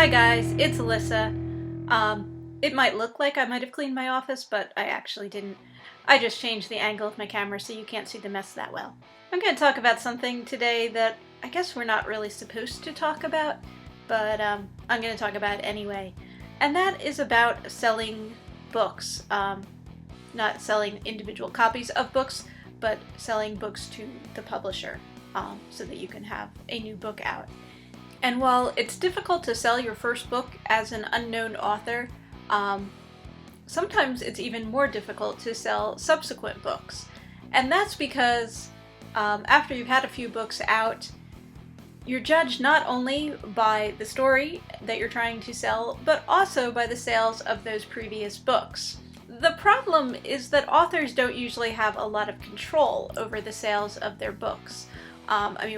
Hi guys, it's Alyssa. It might look like I might have cleaned my office, but I actually didn't. I just changed the angle of my camera so you can't see the mess that well. I'm going to talk about something today that I guess we're not really supposed to talk about, but I'm going to talk about it anyway. And that is about selling books. Not selling individual copies of books, but selling books to the publisher so that you can have a new book out. And while it's difficult to sell your first book as an unknown author, sometimes it's even more difficult to sell subsequent books. And that's because after you've had a few books out, you're judged not only by the story that you're trying to sell, but also by the sales of those previous books. The problem is that authors don't usually have a lot of control over the sales of their books.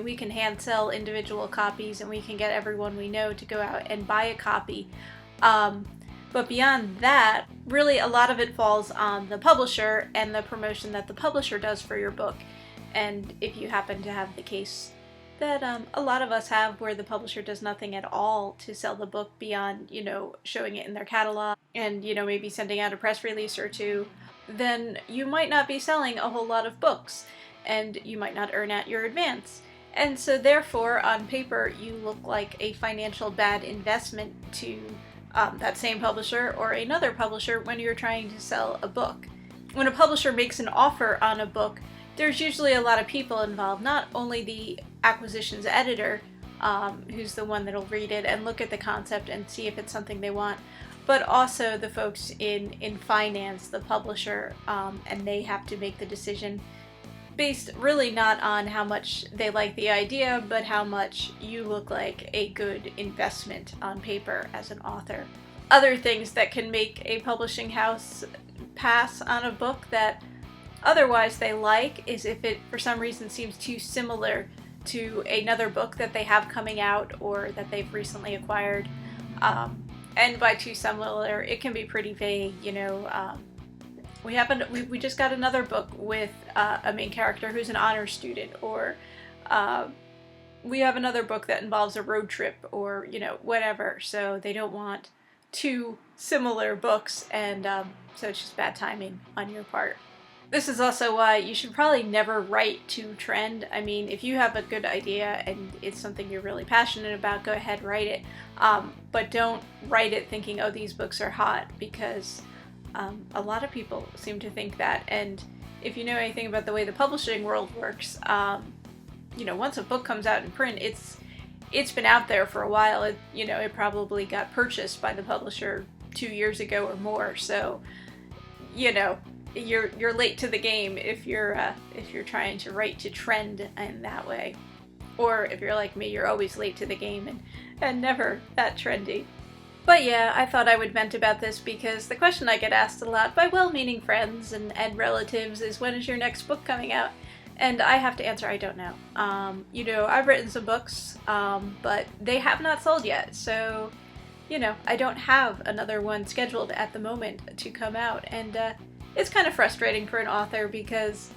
We can hand sell individual copies and we can get everyone we know to go out and buy a copy. But beyond that, really a lot of it falls on the publisher and the promotion that the publisher does for your book. And if you happen to have the case that a lot of us have where the publisher does nothing at all to sell the book beyond, showing it in their catalog and, maybe sending out a press release or two, then you might not be selling a whole lot of books. And you might not earn out your advance. And so therefore, on paper, you look like a financial bad investment to that same publisher or another publisher when you're trying to sell a book. When a publisher makes an offer on a book, there's usually a lot of people involved, not only the acquisitions editor, who's the one that'll read it and look at the concept and see if it's something they want, but also the folks in finance, the publisher, and they have to make the decision based really not on how much they like the idea, but how much you look like a good investment on paper as an author. Other things that can make a publishing house pass on a book that otherwise they like is if it for some reason seems too similar to another book that they have coming out or that they've recently acquired. And by too similar, it can be pretty vague, We just got another book with a main character who's an honor student, or we have another book that involves a road trip, or whatever. So they don't want two similar books, and so it's just bad timing on your part. This is also why you should probably never write to trend. I mean, if you have a good idea and it's something you're really passionate about, go ahead, write it. But don't write it thinking, oh, these books are hot, because a lot of people seem to think that, and if you know anything about the way the publishing world works, once a book comes out in print, it's been out there for a while. It probably got purchased by the publisher 2 years ago or more. So, you're late to the game if you're trying to write to trend in that way, or if you're like me, you're always late to the game and never that trendy. But yeah, I thought I would vent about this because the question I get asked a lot by well-meaning friends and relatives is, when is your next book coming out? And I have to answer, I don't know. I've written some books, but they have not sold yet. So, I don't have another one scheduled at the moment to come out. And it's kind of frustrating for an author because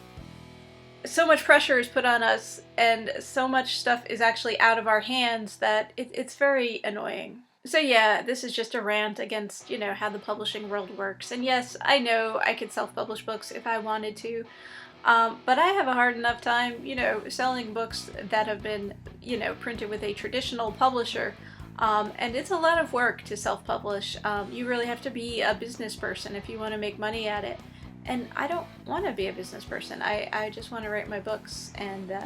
so much pressure is put on us and so much stuff is actually out of our hands that it's very annoying. So yeah, this is just a rant against, how the publishing world works. And yes, I know I could self-publish books if I wanted to, but I have a hard enough time, selling books that have been, printed with a traditional publisher. And it's a lot of work to self-publish. You really have to be a business person if you want to make money at it. And I don't want to be a business person. I just want to write my books, and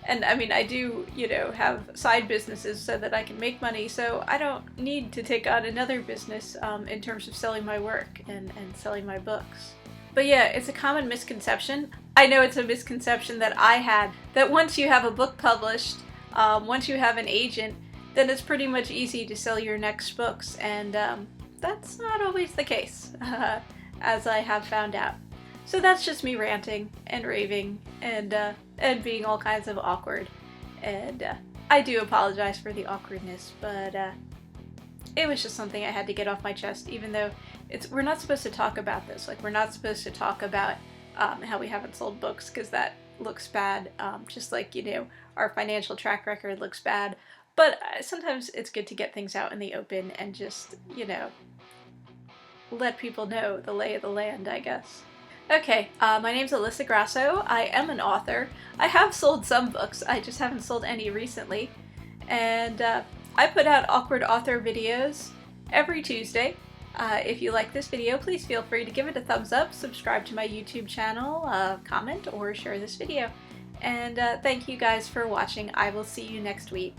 I do, have side businesses so that I can make money, so I don't need to take on another business in terms of selling my work and selling my books. But yeah, it's a common misconception. I know it's a misconception that I had, that once you have a book published, once you have an agent, then it's pretty much easy to sell your next books, and that's not always the case, as I have found out. So that's just me ranting and raving and being all kinds of awkward. And I do apologize for the awkwardness, but it was just something I had to get off my chest, even though we're not supposed to talk about this. Like, we're not supposed to talk about how we haven't sold books, because that looks bad, just like, our financial track record looks bad. But sometimes it's good to get things out in the open and just, you know, let people know the lay of the land, I guess. Okay, my name's Alyssa Grasso. I am an author. I have sold some books, I just haven't sold any recently. And I put out awkward author videos every Tuesday. If you like this video, please feel free to give it a thumbs up, subscribe to my YouTube channel, comment, or share this video. And thank you guys for watching. I will see you next week.